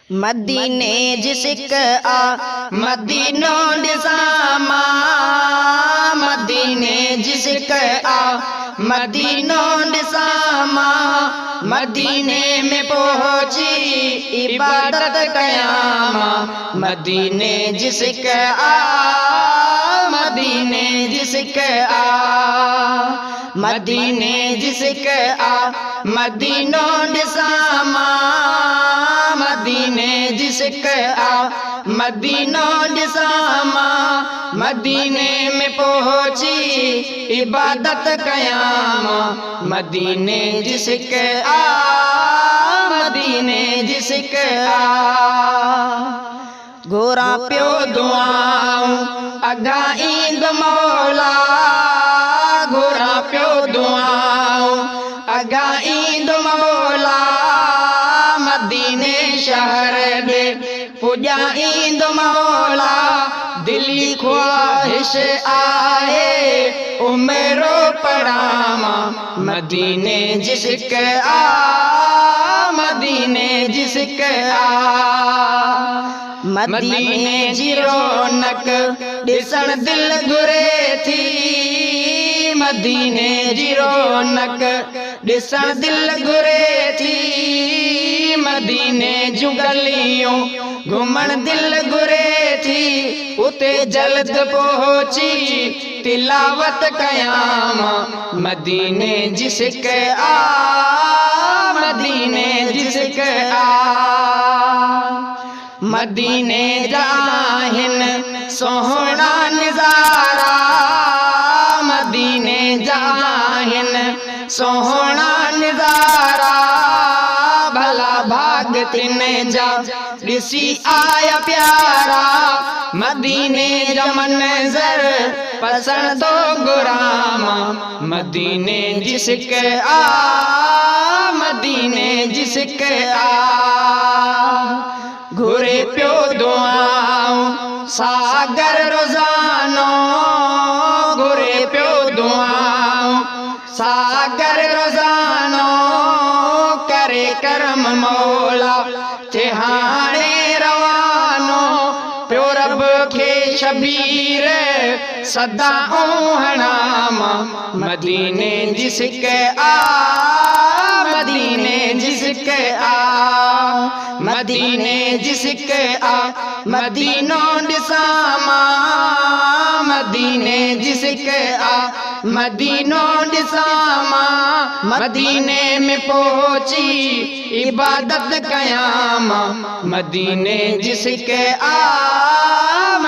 मदीने जिसक आ मदीनो डिसामा, मदीने जिसक आ मदीनो डिसामा, मदीने में पहुंची इबादत कयामा। मदीने जिसक आ मदीने जिसक आ मदीने जिसक आ मदीनो डिसामा, मदीने जिसक आ मदीनो डिसामा, मदीने में पहुंची इबादत कयामा। मदीने जिसक आ मदीने जिसक आ गोरा प्यो दुआऊं अगा ईंद मौला, गोरा प्यो दुआऊं अगा ईंद मौला। मदीने शहर दे पुॼा ईंद मौला, दिली ख्वाहिश आहे उमरो पड़ामा। मदीने जिसक आ मदीने जिसक आ मदीने जी रौनक ॾिसण दिल घुरे थी, मदीने जी रौनक ॾिसण दिल घुरे थी। मदीने जूं गलियूं घुमण दिल घुरे थी, उते जल्द पहुंची तिलावत कयामा। मदीने जिसक आ मदीने जिसक आ मदीने जाहिन सोहना नज़ारा, मदीने जाहिन सोहना नज़ारा। भला भाग तिन जा ॾिसी आया प्यारा, मदीने जा मंज़र पसंदो गुरामा। मदीने जिसक आ मदीने जिसक आ घुरे प्यो दुआऊं सागर रोज़ानो, घुरे प्यो दुआऊं सागर रोज़ानो। करे करम मौला थे हाणे रवानो, प्यो रब खे शबीर सदा हणामा। मदीने जिसक आ मदीने जिसक आ मदीने जिसक आ मदीनो डिसामा, मदीने जिसक आ मदीनो डिसामा। मदीने में पहुंची इबादत कयामा। मदीने जिसक आ